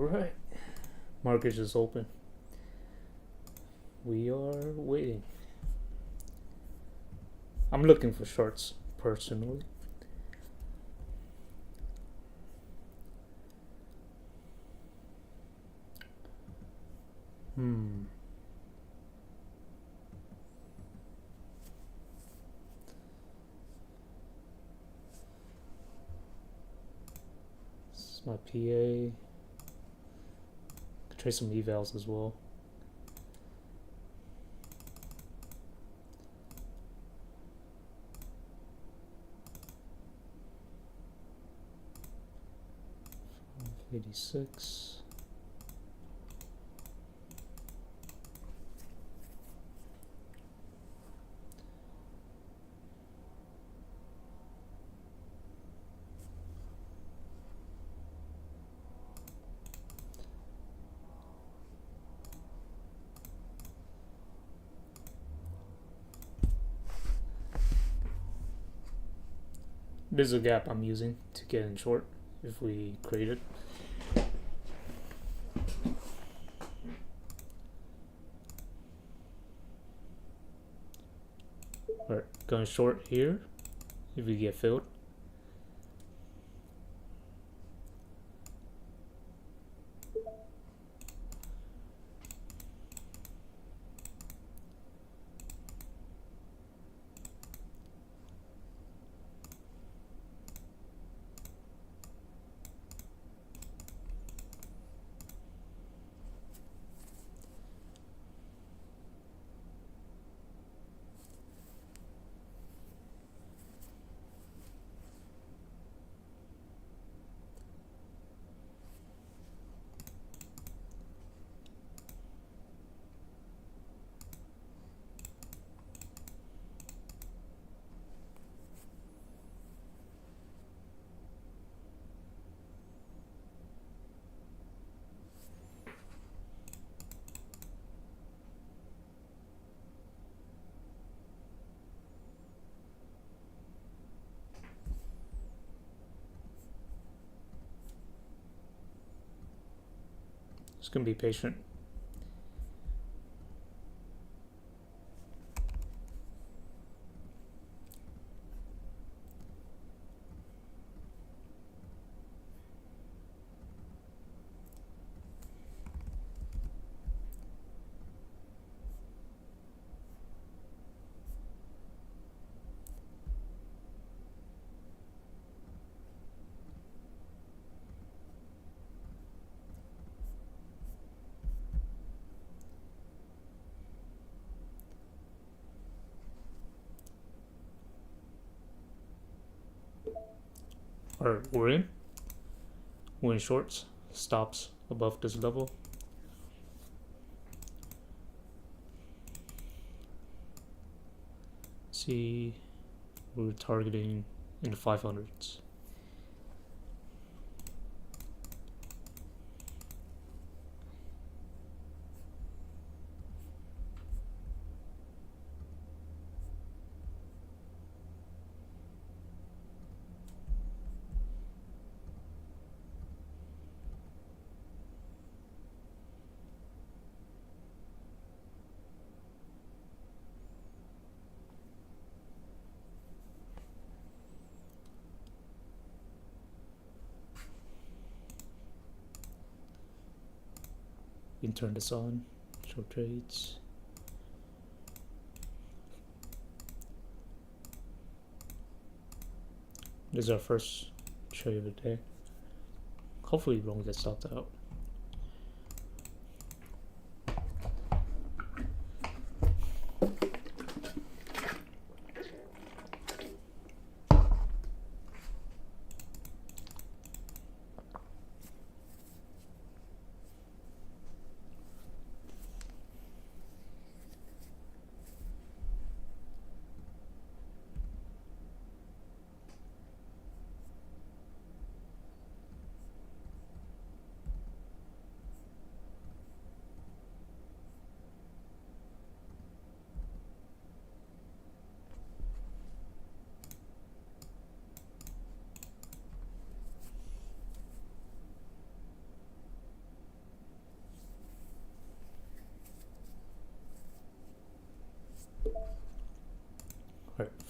Alright, market is open. We are waiting. I'm looking for shorts personally. This is my PA. Trade some evals as well. $86. This is a gap I'm using to get in short if we create it. Alright, going short here if we get filled. Just gonna be patient. Alright, we're in. We're in shorts. Stops above this level. See, we're targeting in the 500s. You can turn this on, short trades. This is our first trade of the day. Hopefully we don't get stopped out.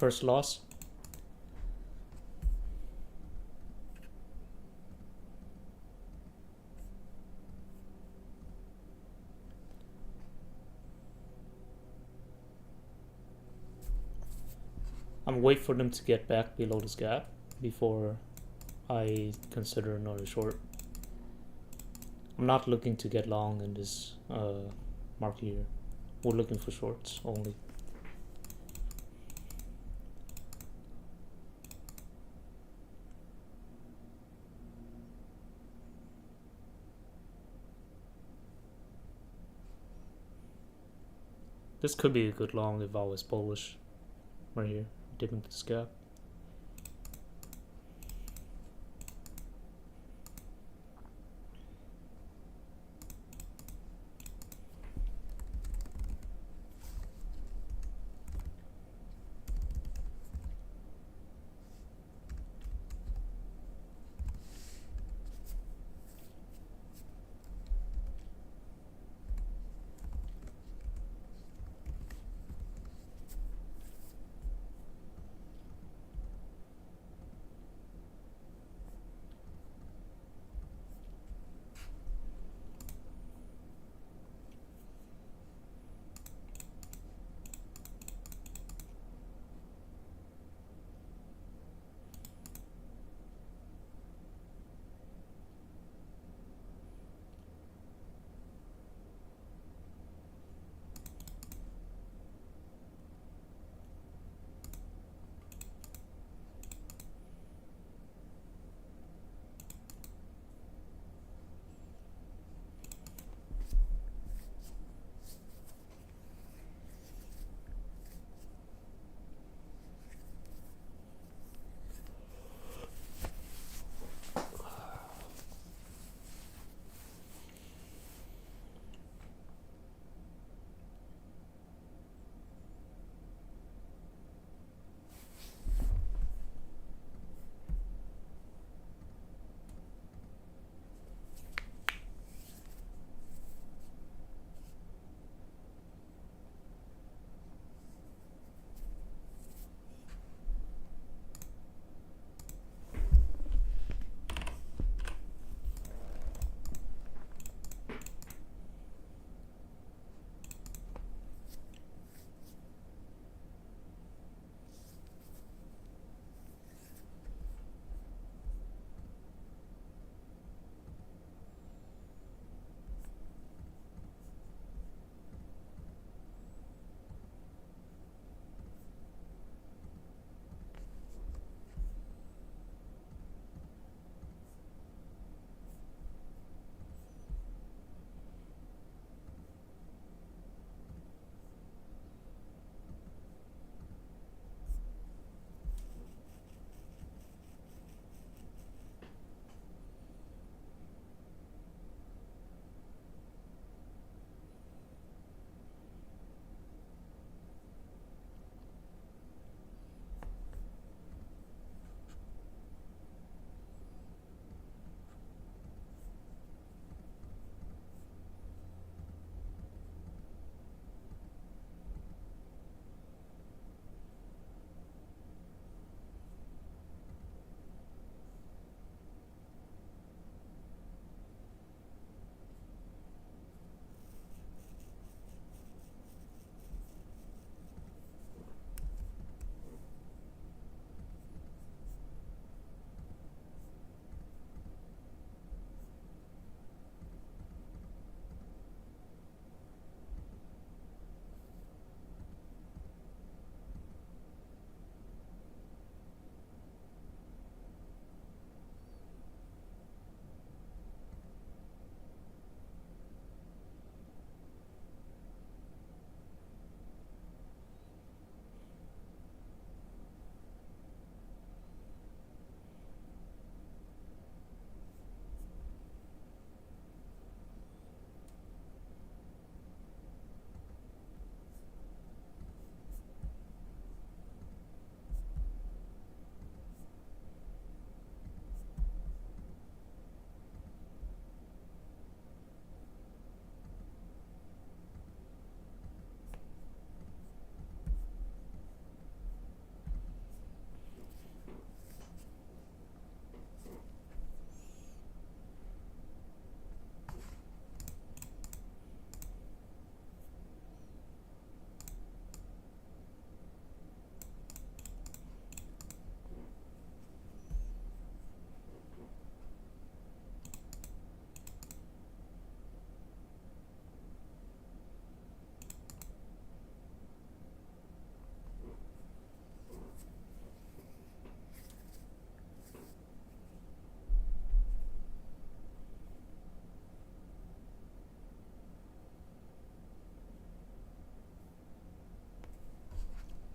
First loss. I'm wait for them to get back below this gap before I consider another short. I'm not looking to get long in this market here. We're looking for shorts only. This could be a good long if I was bullish right here, dipping this gap.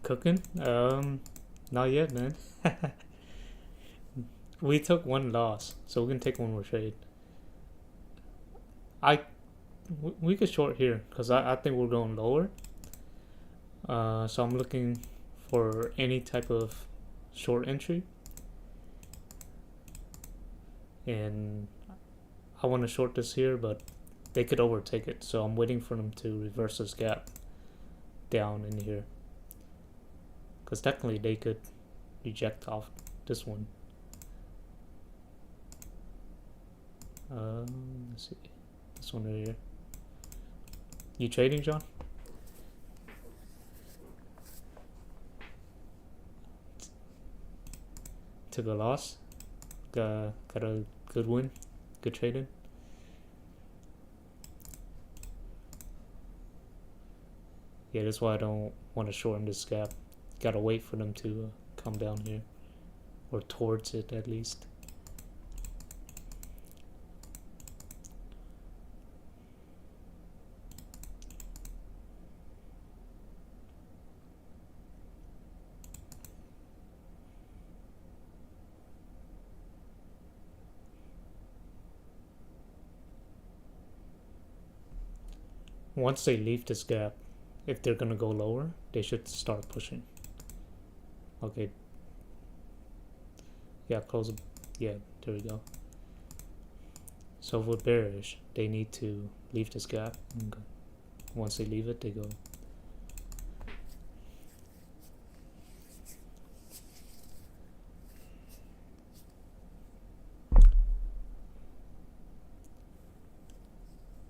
Cooking? Not yet, man. We took one loss, so we can take one more trade. We could short here because I think we're going lower. So I'm looking for any type of short entry, and I want to short this here, but they could overtake it, so I'm waiting for them to reverse this gap down in here, because technically they could reject off this one. Let's see, this one right here. You trading, John? Took a loss, got a good win, good trading. Yeah, that's why I don't want to shorten this gap. Gotta wait for them to come down here, or towards it at least. Once they leave this gap, if they're gonna go lower, they should start pushing. Okay. Yeah, close. Yeah, there we go. So if we're bearish, they need to leave this gap. Okay. Once they leave it, they go.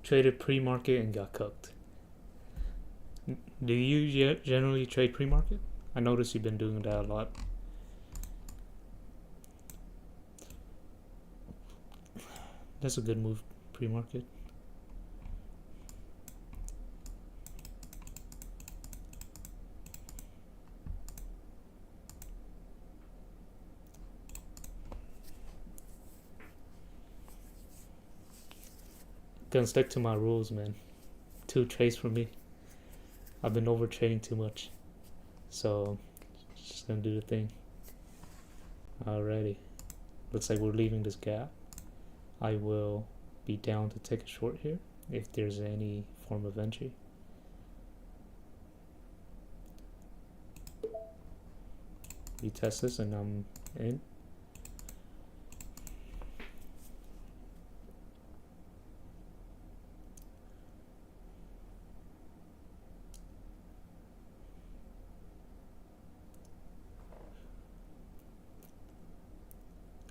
Traded pre-market and got cooked. Do you generally trade pre-market? I notice you've been doing that a lot. That's a good move, pre-market. Gonna stick to my rules, man. 2 trades for me. I've been over trading too much, so just gonna do the thing. Alrighty, looks like we're leaving this gap. I will be down to take a short here if there's any form of entry. Retest this and I'm in.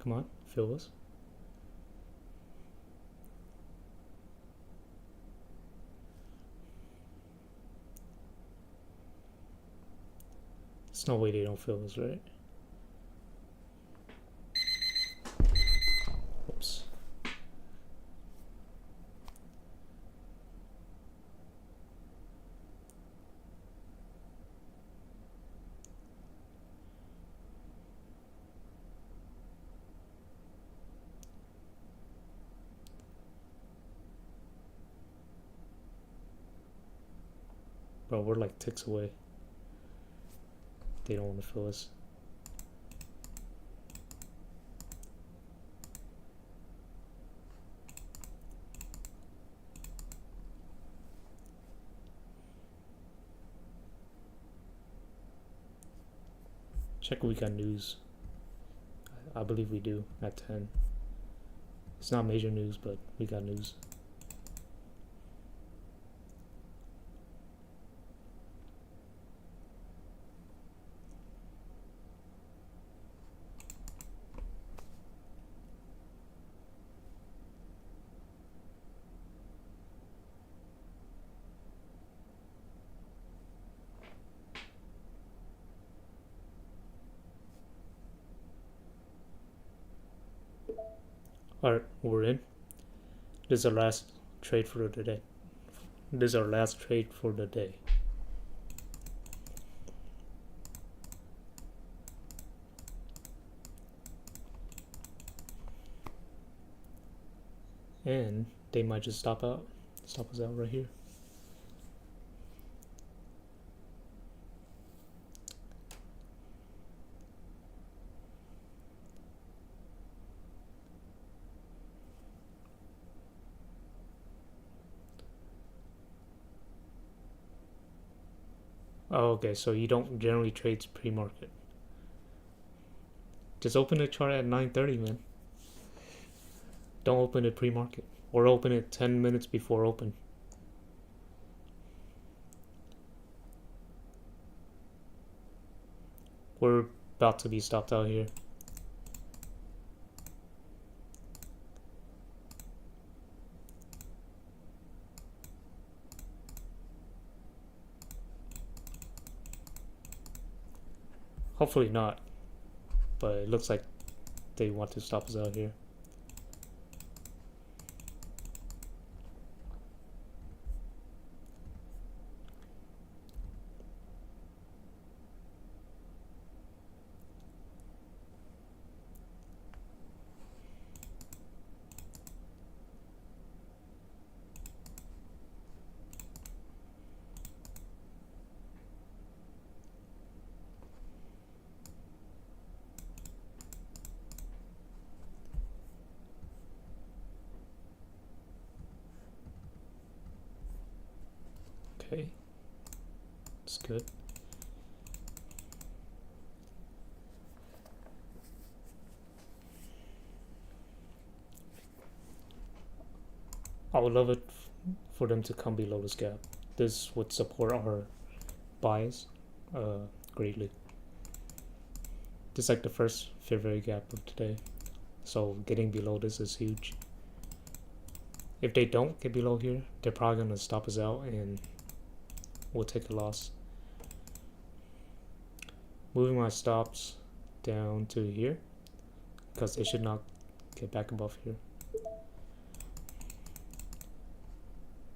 Come on, fill this. There's no way they don't fill this, right? Oops. Bro, we're like ticks away. They don't want to fill us. Check if we got news. I believe we do at 10. It's not major news, but we got news. Alright, we're in. This is our last trade for the day. This is our last trade for the day. And they might just stop us out right here. Oh, okay, so you don't generally trade pre-market. Just open the chart at 9:30, man. Don't open it pre-market. Or open it 10 minutes before open. We're about to be stopped out here. Hopefully not. But it looks like they want to stop us out here. Okay, it's good. I would love it for them to come below this gap. This would support our buys greatly. This is like the first fair value gap of today. So getting below this is huge. If they don't get below here, they're probably going to stop us out and we'll take a loss. Moving my stops down to here because they should not get back above here.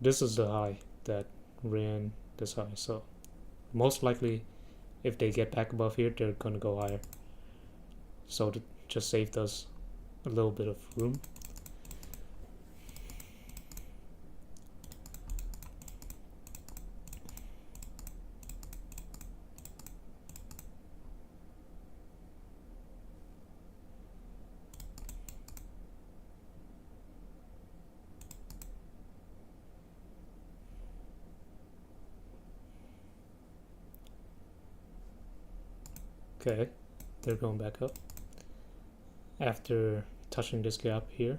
This is the high that ran this high, so most likely if they get back above here, they're going to go higher. So to just saved us a little bit of room. Okay, they're going back up after touching this gap here.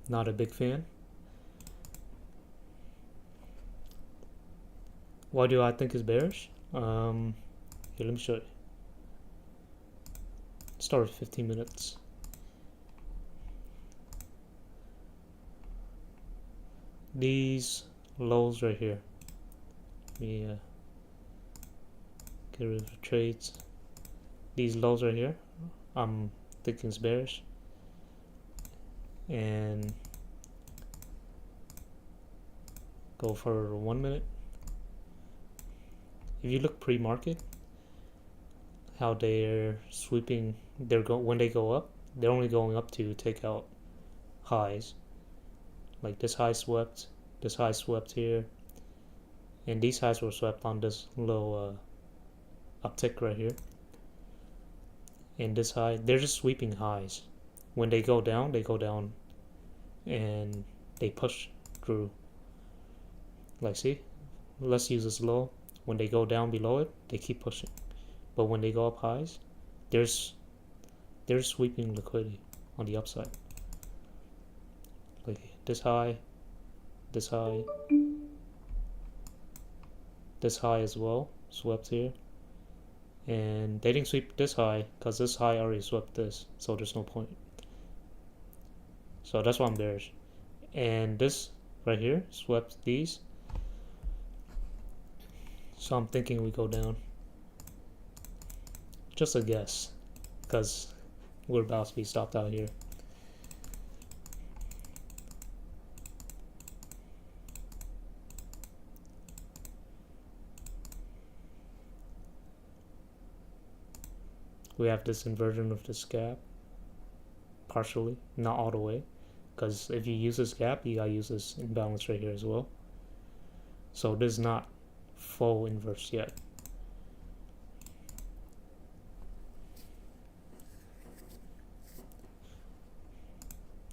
Not a big fan. Why do I think it's bearish? Here, let me show you. Start with 15 minutes. These lows right here. Let me get rid of the trades. These lows right here, I'm thinking it's bearish. And go for 1 minute. If you look pre-market, how they're sweeping, when they go up, they're only going up to take out highs. Like this high swept here, and these highs were swept on this low uptick right here. And this high, they're just sweeping highs. When they go down and they push through. Like, see, let's use this low. When they go down below it, they keep pushing. But when they go up highs, they're sweeping liquidity on the upside. Like this high as well, swept here. And they didn't sweep this high because this high already swept this, so there's no point. So that's why I'm bearish. And this right here swept these, so I'm thinking we go down. Just a guess, because we're about to be stopped out here. We have this inversion of this gap, partially, not all the way, because if you use this gap, you gotta use this imbalance right here as well. So this is not full inverse yet.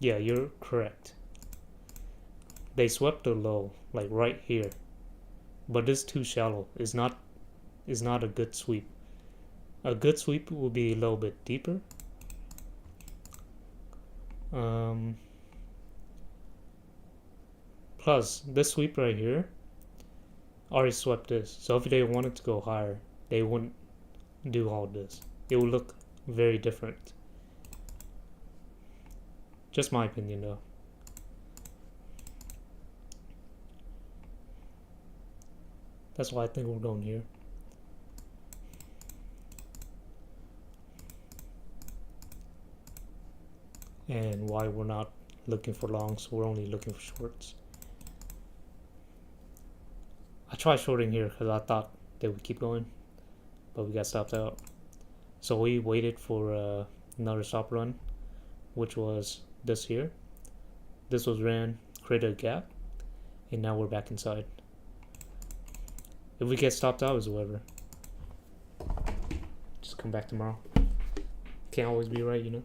Yeah, you're correct. They swept the low, like right here, but it's too shallow. It's not a good sweep. A good sweep will be a little bit deeper. Plus, this sweep right here already swept this. So if they wanted to go higher, they wouldn't do all this. It will look very different. Just my opinion though. That's why I think we're going here. And why we're not looking for longs, we're only looking for shorts. I tried shorting here because I thought they would keep going, but we got stopped out. So we waited for another stop run, which was this here. This was ran, created a gap, and now we're back inside. If we get stopped out, it's whatever. Just come back tomorrow. Can't always be right, you know?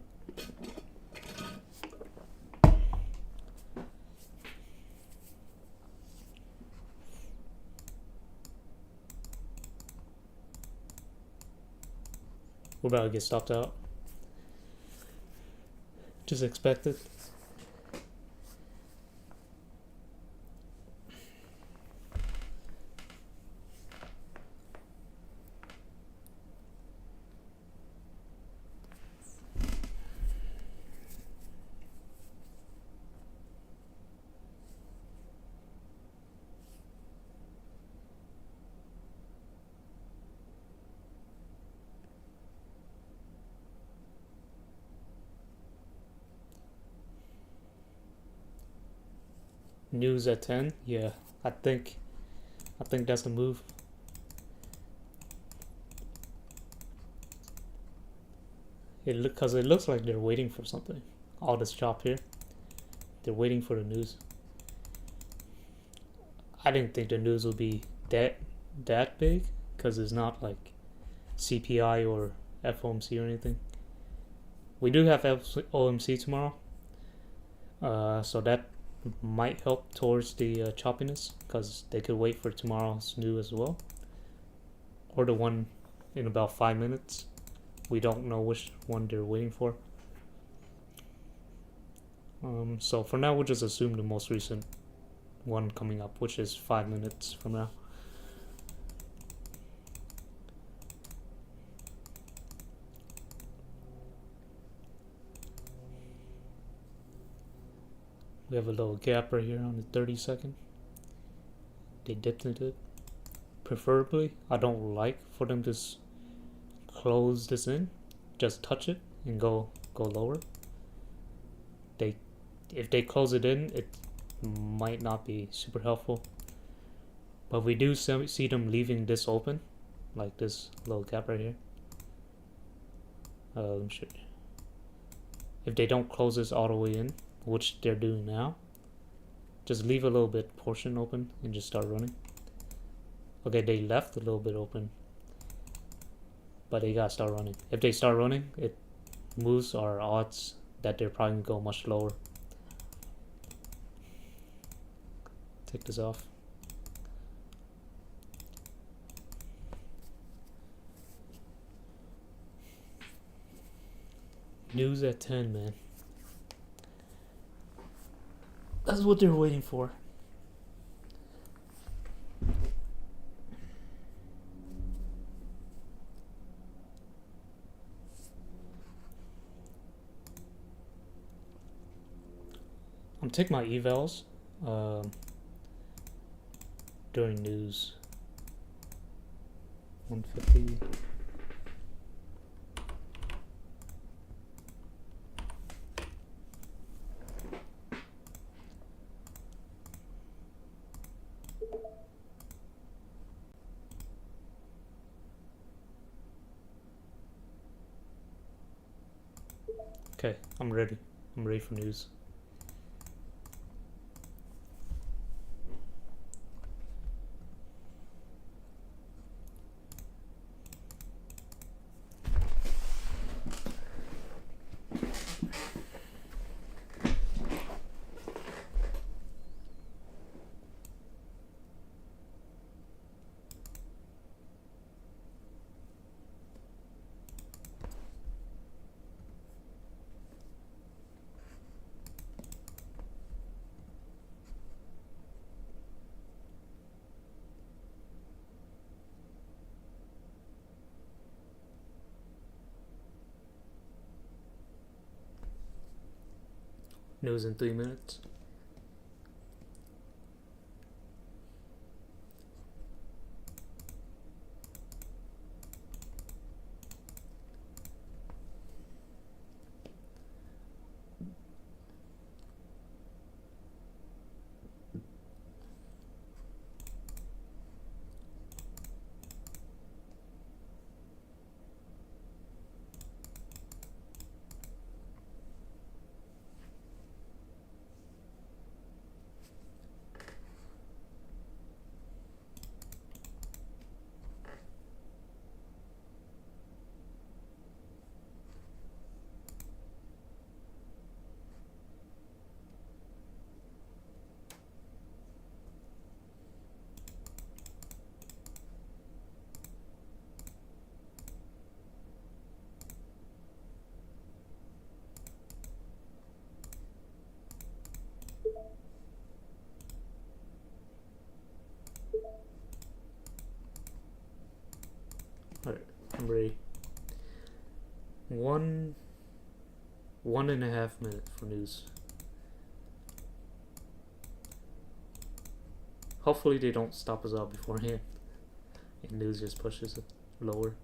We're about to get stopped out. Just expect it. News at 10. Yeah, I think that's the move. Because it looks like they're waiting for something. All this chop here, they're waiting for the news. I didn't think the news would be that big because it's not like CPI or FOMC or anything. We do have OMC tomorrow, so that might help towards the choppiness because they could wait for tomorrow's news as well, or the one in about 5 minutes. We don't know which one they're waiting for. So for now, we'll just assume the most recent one coming up, which is 5 minutes from now. We have a little gap right here on the 30-second. They dipped into it. Preferably, I don't like for them to close this in. Just touch it and go lower. If they close it in, it might not be super helpful. But we do see them leaving this open, like this little gap right here. Let me show you. If they don't close this all the way in, which they're doing now, just leave a little bit portion open and just start running. Okay, they left a little bit open, but they gotta start running. If they start running, it moves our odds that they're probably gonna go much lower. Take this off. News at 10, man. That's what they're waiting for. I'm taking my evals during news. 150. Okay, I'm ready. I'm ready for news. News in 3 minutes. Alright, I'm ready. 1.5 minutes for news. Hopefully they don't stop us out beforehand and news just pushes it lower.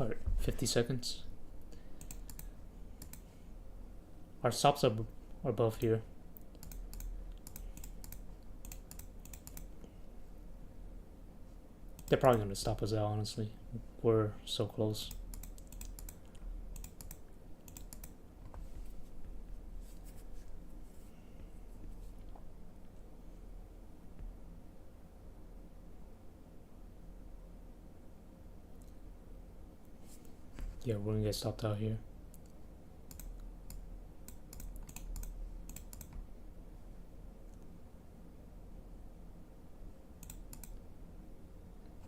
Alright, 50 seconds. Our stops are above here. They're probably going to stop us out, honestly. We're so close. Yeah, we're gonna get stopped out here.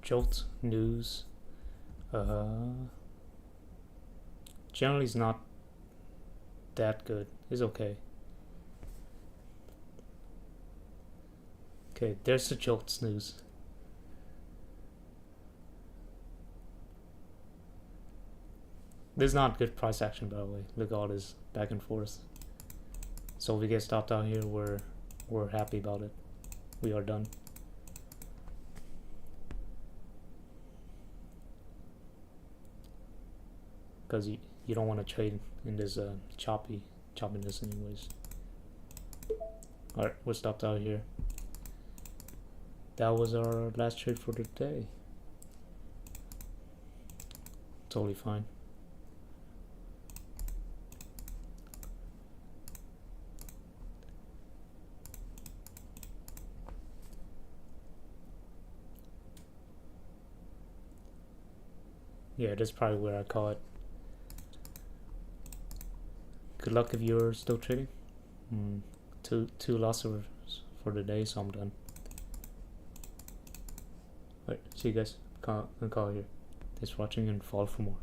Jolt news. Generally is not that good. It's okay. Okay, there's the Jolt news. This is not good price action, by the way. Look at all this back and forth. So if we get stopped out here, we're happy about it. We are done. Because you don't want to trade in this choppiness anyways. Alright, we're stopped out here. That was our last trade for the day. Totally fine. Yeah, that's probably where I call it. Good luck if you're still trading. Two losses for the day, so I'm done. Alright, see you guys. Call here. Thanks for watching and follow for more.